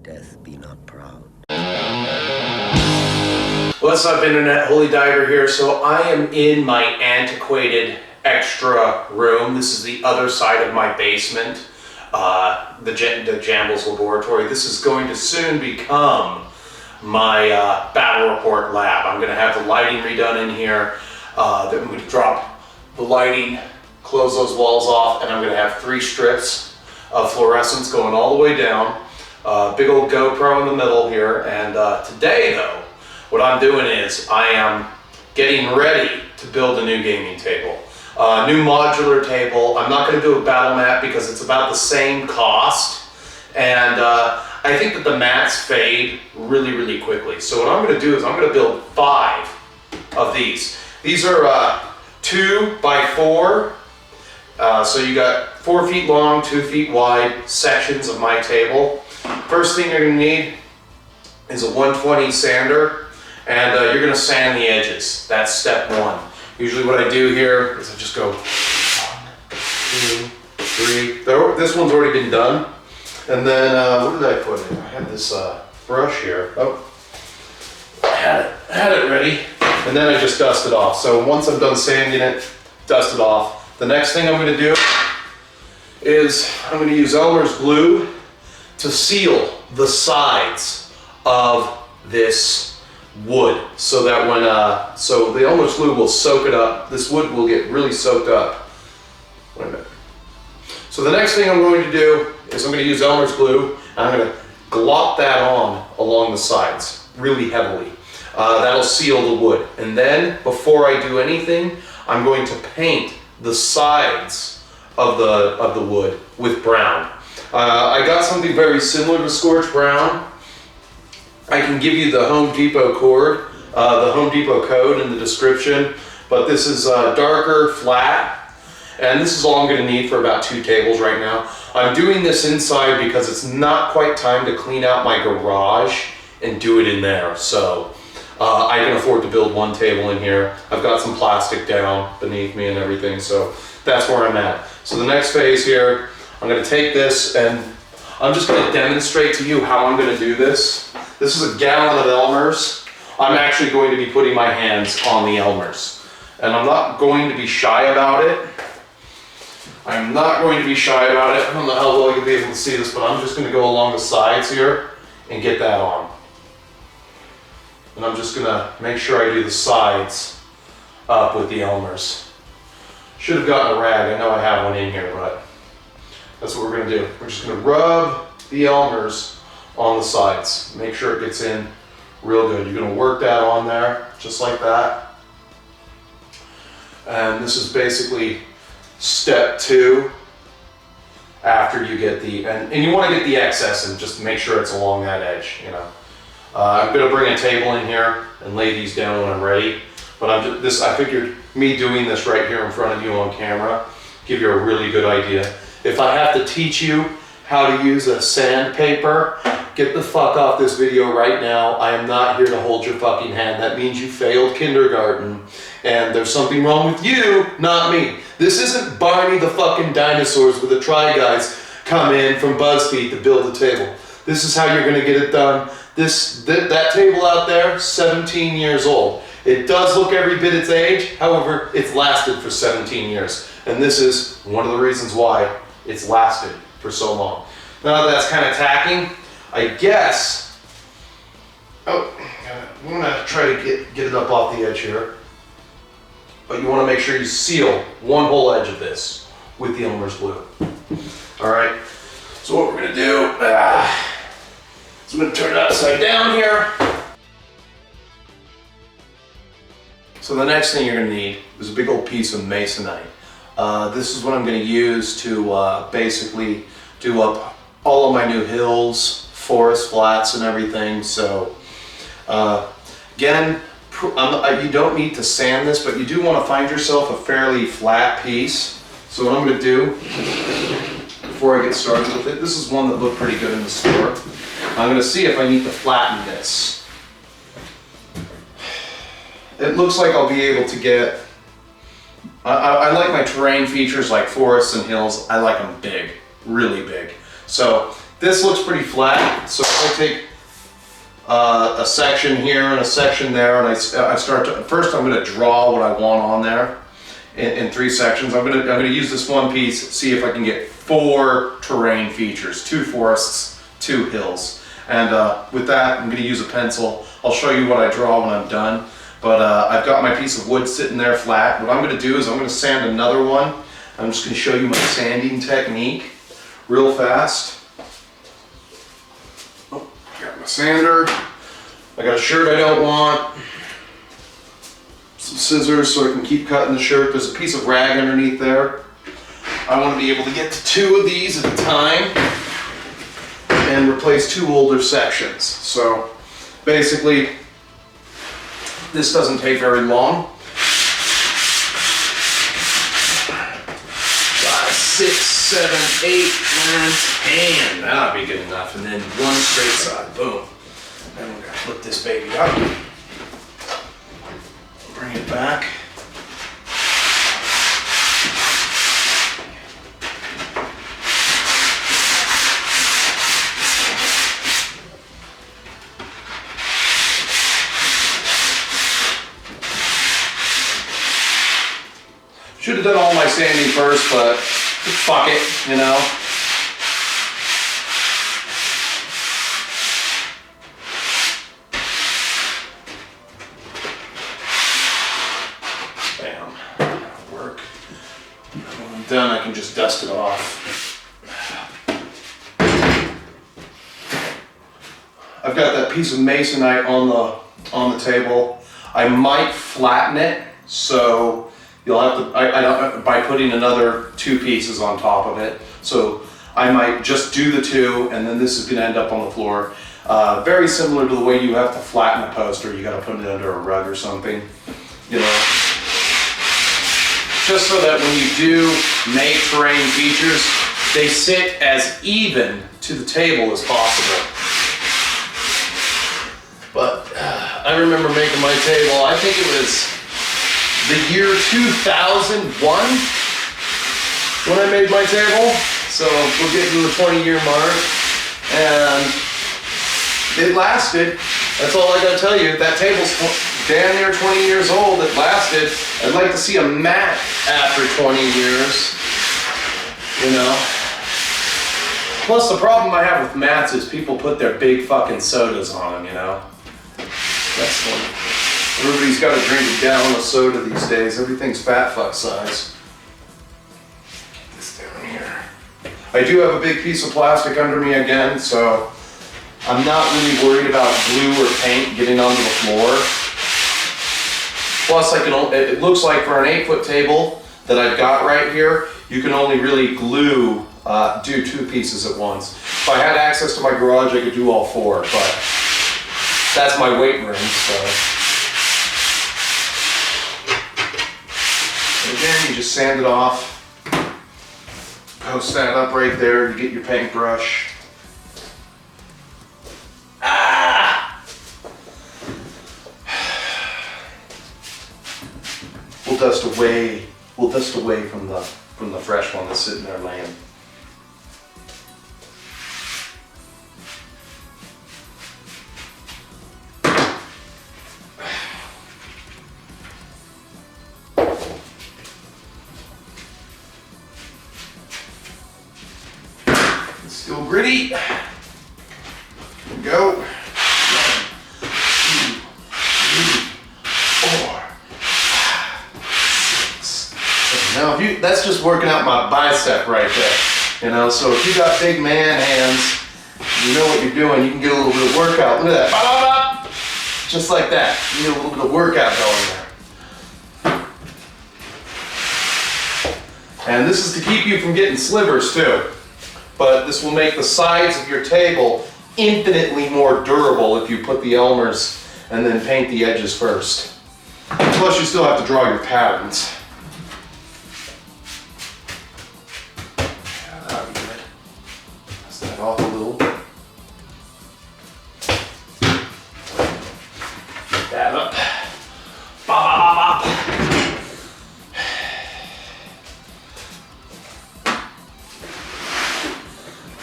Death be not proud. What's up, Internet? Holy Diver here. So I am in my antiquated extra room. This is the other side of my basement, the Jambles Laboratory. This is going to soon become my battle report lab. I'm going to have the lighting redone in here. Then I'm going to drop the lighting, close those walls off, and I'm going to have 3 strips of fluorescence going all the way down. Big old GoPro in the middle here. And today, though, what I'm doing is I am getting ready to build a new gaming table. New modular table. I'm not going to do a battle mat because it's about the same cost. And I think that the mats fade really, really quickly. So what I'm going to do is I'm going to build 5 of these. These are 2 by 4. So you got 4 feet long, 2 feet wide sections of my table. First thing you're going to need is a 120 sander, and you're going to sand the edges. That's step 1. Usually what I do here is I just go 1, 2, 3. This one's already been done. And then what did I put in? I had this brush here. Oh, I had it ready. And then I just dust it off. So once I'm done sanding it, dust it off. The next thing I'm going to do is I'm going to use Elmer's glue to seal the sides of this wood, so that when so the Elmer's glue will soak it up. This wood will get really soaked up. Wait a minute. So the next thing I'm going to do is I'm going to use Elmer's glue, and I'm going to glop that on along the sides really heavily. That'll seal the wood. And then before I do anything, I'm going to paint the sides of the wood with brown. I got something very similar to Scorch Brown. I can give you the Home Depot cord, the Home Depot code in the description, but this is darker, flat, and this is all I'm going to need for about 2 tables right now. I'm doing this inside because it's not quite time to clean out my garage and do it in there, so I can afford to build 1 table in here. I've got some plastic down beneath me and everything, so that's where I'm at. So the next phase here, I'm going to take this and I'm just going to demonstrate to you how I'm going to do this. This is a gallon of Elmer's. I'm actually going to be putting my hands on the Elmer's. And I'm not going to be shy about it. I'm not going to be shy about it. I don't know how well you'll be able to see this, but I'm just going to go along the sides here and get that on. And I'm just going to make sure I do the sides up with the Elmer's. Should have gotten a rag. I know I have one in here, but that's what we're going to do. We're just going to rub the Elmer's on the sides. Make sure it gets in real good. You're going to work that on there, just like that. And this is basically step 2 after you get the, and you want to get the excess and just make sure it's along that edge, you know. I'm going to bring a table in here and lay these down when I'm ready. But I figured me doing this right here in front of you on camera give you a really good idea. If I have to teach you how to use a sandpaper, get the fuck off this video right now. I am not here to hold your fucking hand. That means you failed kindergarten. And there's something wrong with you, not me. This isn't Barney the fucking dinosaurs with the Try Guys come in from BuzzFeed to build a table. This is how you're going to get it done. That table out there, 17 years old. It does look every bit its age, however, it's lasted for 17 years. And this is one of the reasons why it's lasted for so long. Now that's kind of tacking, I guess. Oh, I'm gonna try to get it up off the edge here. But you want to make sure you seal one whole edge of this with the Elmer's glue. All right, so what we're gonna do, so I'm gonna turn it upside down here. So the next thing you're going to need is a big old piece of masonite. This is what I'm going to use to basically do up all of my new hills, forest flats and everything. So again, you don't need to sand this, but you do want to find yourself a fairly flat piece. So what I'm going to do before I get started with it, this is one that looked pretty good in the store. I'm going to see if I need to flatten this. It looks like I'll be able to get, I like my terrain features like forests and hills, I like them big, really big. So this looks pretty flat, so if I take a section here and a section there, and I start to, first I'm going to draw what I want on there in 3 sections. I'm going to use this one piece, see if I can get 4 terrain features, 2 forests, 2 hills. And with that, I'm going to use a pencil. I'll show you what I draw when I'm done. But I've got my piece of wood sitting there flat. What I'm going to do is I'm going to sand another one. I'm just going to show you my sanding technique real fast. Oh, got my sander. I got a shirt I don't want. Some scissors so I can keep cutting the shirt. There's a piece of rag underneath there. I want to be able to get to 2 of these at a time and replace 2 older sections. So basically, this doesn't take very long. 5, 6, 7, 8, 9, 10. That'll be good enough. And then 1 straight side. Boom. Then we're gonna flip this baby up. Bring it back. Should have done all my sanding first, but fuck it, you know. Bam, that'll work. When I'm done, I can just dust it off. I've got that piece of masonite on the table. I might flatten it, so you'll have to, by putting another 2 pieces on top of it. So I might just do the 2, and then this is gonna end up on the floor. Very similar to the way you have to flatten a poster. You gotta put it under a rug or something, you know. Just so that when you do make terrain features, they sit as even to the table as possible. But I remember making my table, I think it was the year 2001 when I made my table. So we're getting to the 20-year mark, and it lasted. That's all I gotta tell you. That table's damn near 20 years old. It lasted. I'd like to see a mat after 20 years, you know. Plus the problem I have with mats is people put their big fucking sodas on them, you know. That's one. Everybody's got to drink a gallon of soda these days. Everything's fat fuck size. This down here. I do have a big piece of plastic under me again, so I'm not really worried about glue or paint getting onto the floor. Plus, it looks like for an 8-foot table that I've got right here, you can only really glue, do 2 pieces at once. If I had access to my garage, I could do all 4, but that's my weight room, so. And again, you just sand it off. Post that up right there. You get your paintbrush. Ah! We'll dust away. We'll dust away from the fresh one that's sitting there laying. Still gritty. Here we go. 1, 2, 3, 4, 5, 6, 7. Now, that's just working out my bicep right there. You know, so if you got big man hands, you know what you're doing. You can get a little bit of workout. Look at that. Ba, ba, ba. Just like that. You get a little bit of workout going there. And this is to keep you from getting slivers too. But this will make the sides of your table infinitely more durable if you put the Elmers and then paint the edges first. Plus you still have to draw your patterns. Yeah, that'll be good. Dust that off a little. Get that up. Bop, bop, bop, bop.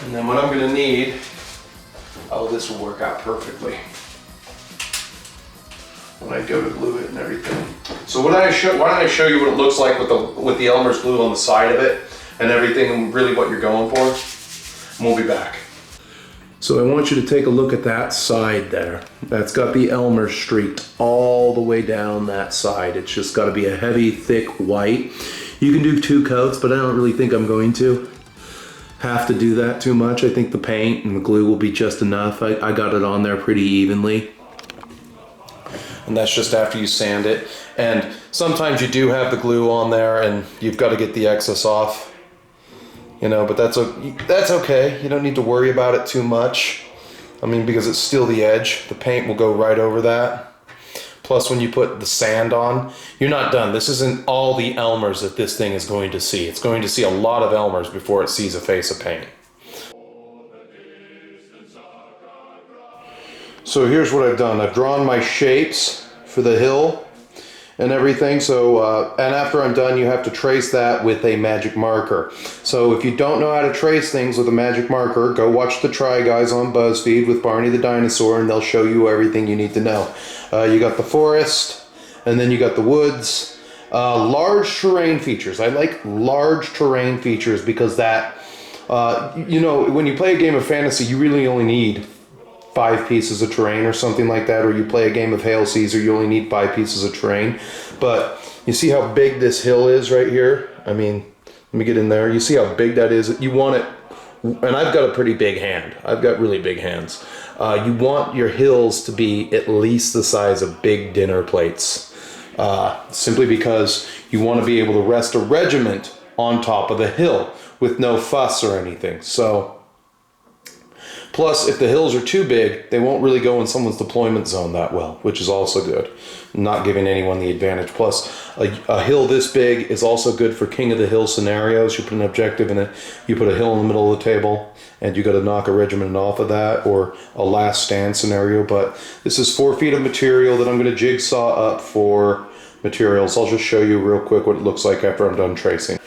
And then what I'm going to need this will work out perfectly when I go to glue it and everything. So why don't I show you what it looks like with the Elmer's glue on the side of it and everything, and really what you're going for, and we'll be back. So I want you to take a look at that side there. That's got the Elmer streaked all the way down that side. It's just got to be a heavy, thick white. You can do 2 coats, but I don't really think I'm going to have to do that too much. I think the paint and the glue will be just enough. I got it on there pretty evenly. And that's just after you sand it. And sometimes you do have the glue on there and you've got to get the excess off. You know, but that's okay. You don't need to worry about it too much. I mean, because it's still the edge. The paint will go right over that. Plus, when you put the sand on, you're not done. This isn't all the Elmers that this thing is going to see. It's going to see a lot of Elmers before it sees a face of paint. So here's what I've done. I've drawn my shapes for the hill and everything. So, and after I'm done, you have to trace that with a magic marker. So if you don't know how to trace things with a magic marker, go watch the Try Guys on BuzzFeed with Barney the Dinosaur, and they'll show you everything you need to know. You got the forest, and then you got the woods. Large terrain features. I like large terrain features because that, you know, when you play a game of fantasy, you really only need 5 pieces of terrain or something like that, or you play a game of Hail Caesar, you only need 5 pieces of terrain. But you see how big this hill is right here? I mean, let me get in there. You see how big that is? You want it, and I've got a pretty big hand. I've got really big hands. You want your hills to be at least the size of big dinner plates, simply because you want to be able to rest a regiment on top of the hill with no fuss or anything. So, plus, if the hills are too big, they won't really go in someone's deployment zone that well, which is also good. Not giving anyone the advantage. Plus, a hill this big is also good for King of the Hill scenarios. You put an objective in it, you put a hill in the middle of the table, and you got to knock a regiment off of that, or a last stand scenario. But this is 4 feet of material that I'm going to jigsaw up for materials. I'll just show you real quick what it looks like after I'm done tracing.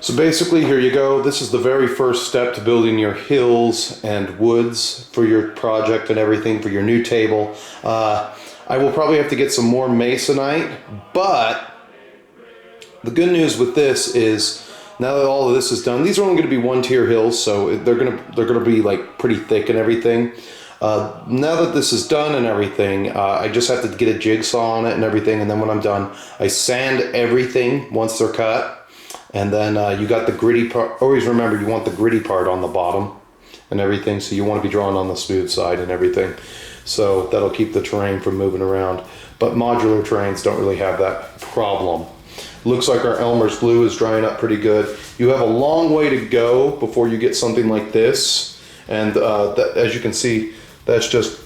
So basically, here you go. This is the very first step to building your hills and woods for your project and everything, for your new table. I will probably have to get some more masonite, but the good news with this is now that all of this is done, these are only going to be 1-tier hills, so they're gonna be like pretty thick and everything. Now that this is done and everything, I just have to get a jigsaw on it and everything, and then when I'm done, I sand everything once they're cut. And then you got the gritty part. Always remember, you want the gritty part on the bottom and everything. So you want to be drawing on the smooth side and everything. So that'll keep the terrain from moving around. But modular terrains don't really have that problem. Looks like our Elmer's glue is drying up pretty good. You have a long way to go before you get something like this. And as you can see, that's just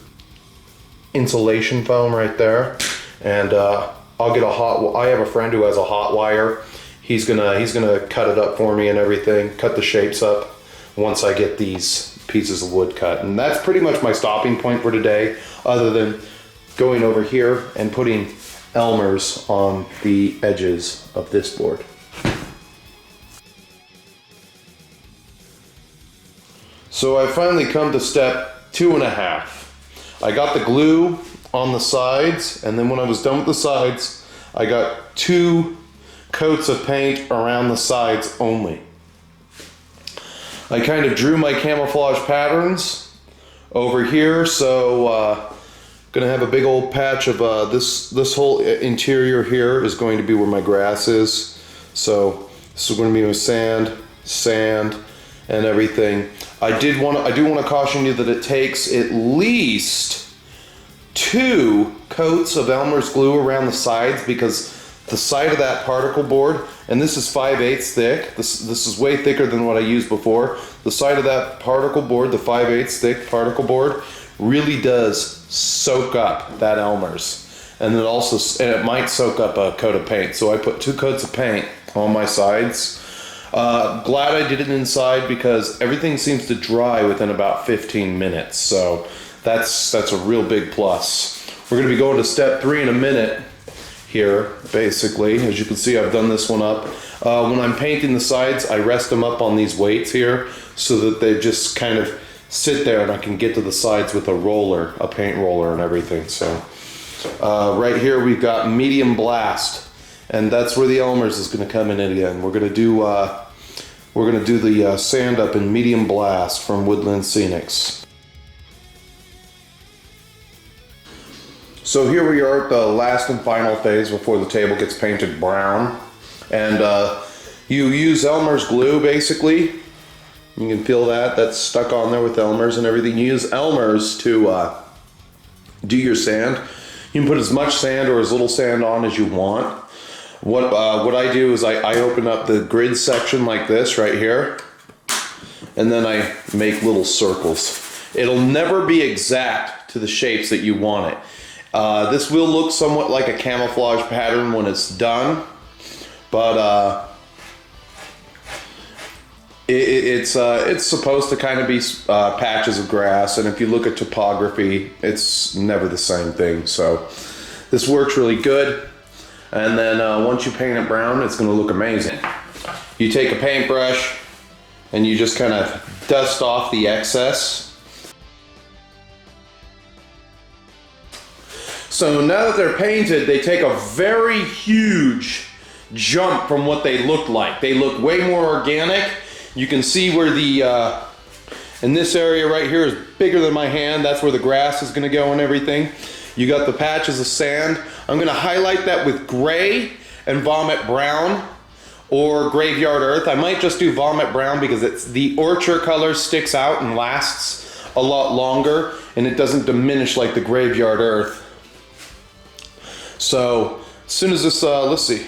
insulation foam right there. And I'll get I have a friend who has a hot wire. He's gonna cut it up for me and everything, cut the shapes up once I get these pieces of wood cut. And that's pretty much my stopping point for today, other than going over here and putting Elmer's on the edges of this board. So I finally come to step 2.5. I got the glue on the sides, and then when I was done with the sides, I got 2 coats of paint around the sides only. I kind of drew my camouflage patterns over here, so gonna have a big old patch of this whole interior here is going to be where my grass is. So this is going to be with sand and everything. I do want to caution you that it takes at least 2 coats of Elmer's glue around the sides, because the side of that particle board, and this is 5/8 thick, this is way thicker than what I used before. The side of that particle board, the 5/8 thick particle board, really does soak up that Elmer's. And it might soak up a coat of paint. So I put 2 coats of paint on my sides. Glad I did it inside, because everything seems to dry within about 15 minutes. So that's a real big plus. We're gonna be going to step 3 in a minute here, basically. As you can see, I've done this one up. When I'm painting the sides, I rest them up on these weights here so that they just kind of sit there and I can get to the sides with a roller, a paint roller and everything. So right here we've got medium blast, and that's where the Elmer's is going to come in again. We're going to do the sand up in medium blast from Woodland Scenics. So here we are at the last and final phase before the table gets painted brown. And you use Elmer's glue basically. You can feel that, that's stuck on there with Elmer's and everything. You use Elmer's to do your sand. You can put as much sand or as little sand on as you want. What I do is I open up the grid section like this right here, and then I make little circles. It'll never be exact to the shapes that you want it. This will look somewhat like a camouflage pattern when it's done, but it's supposed to kind of be patches of grass, and if you look at topography, it's never the same thing. So this works really good, and then once you paint it brown, it's going to look amazing. You take a paintbrush and you just kind of dust off the excess. So now that they're painted, they take a very huge jump from what they look like. They look way more organic. You can see where the, in this area right here is bigger than my hand. That's where the grass is gonna go and everything. You got the patches of sand. I'm gonna highlight that with gray and vomit brown or graveyard earth. I might just do vomit brown because it's the orchard color sticks out and lasts a lot longer, and it doesn't diminish like the graveyard earth. So as soon as this, let's see,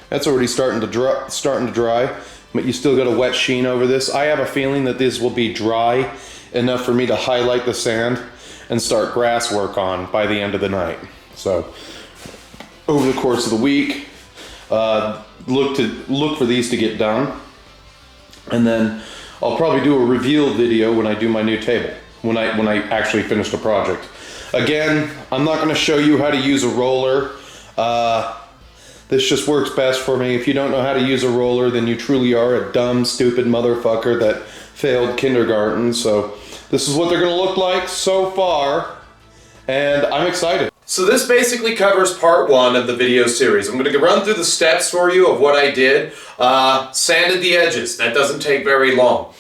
that's already starting to dry, but you still got a wet sheen over this. I have a feeling that this will be dry enough for me to highlight the sand and start grass work on by the end of the night. So over the course of the week, look for these to get done, and then I'll probably do a reveal video when I do my new table, when I actually finish the project. Again, I'm not going to show you how to use a roller. This just works best for me. If you don't know how to use a roller, then you truly are a dumb, stupid motherfucker that failed kindergarten. So this is what they're going to look like so far, and I'm excited. So this basically covers part one of the video series. I'm going to run through the steps for you of what I did. Sanded the edges. That doesn't take very long.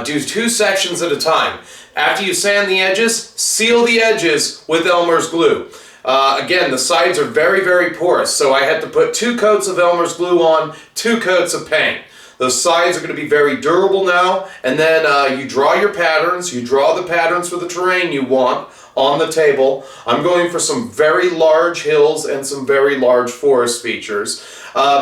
Do 2 sections at a time. After you sand the edges, seal the edges with Elmer's glue. Again, the sides are very, very porous, so I had to put 2 coats of Elmer's glue on, 2 coats of paint. Those sides are going to be very durable now, and then you draw your patterns. You draw the patterns for the terrain you want on the table. I'm going for some very large hills and some very large forest features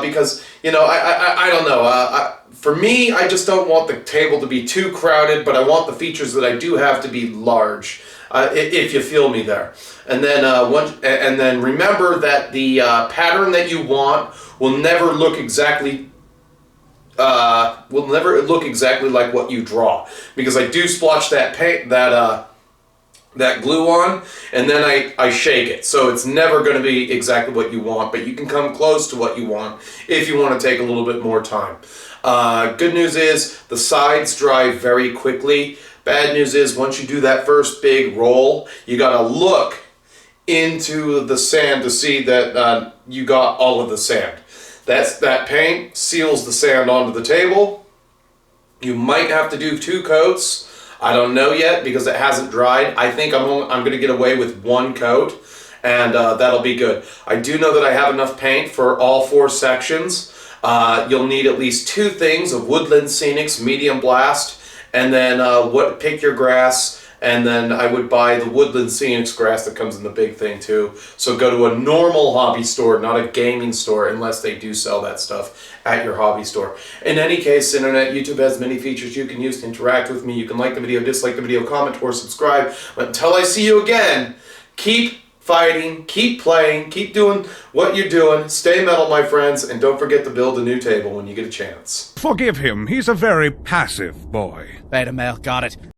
because, you know, I don't know. For me, I just don't want the table to be too crowded, but I want the features that I do have to be large, if you feel me there. And then remember that the pattern that you want will never look exactly like what you draw, because I do splotch that paint, that glue on, and then I shake it, so it's never going to be exactly what you want, but you can come close to what you want if you want to take a little bit more time. Good news is the sides dry very quickly. Bad news is once you do that first big roll, you got to look into the sand to see that you got all of the sand. That paint seals the sand onto the table. You might have to do 2 coats. I don't know yet because it hasn't dried. I think I'm going to get away with 1 coat, and that'll be good. I do know that I have enough paint for all 4 sections. You'll need at least 2 things of Woodland Scenics Medium Blast, and then pick your grass, and then I would buy the Woodland Scenics grass that comes in the big thing too. So go to a normal hobby store, not a gaming store, unless they do sell that stuff at your hobby store. In any case, Internet, YouTube has many features you can use to interact with me. You can like the video, dislike the video, comment, or subscribe. But until I see you again, keep fighting, keep playing, keep doing what you're doing. Stay metal, my friends, and don't forget to build a new table when you get a chance. Forgive him. He's a very passive boy. Beta male, got it.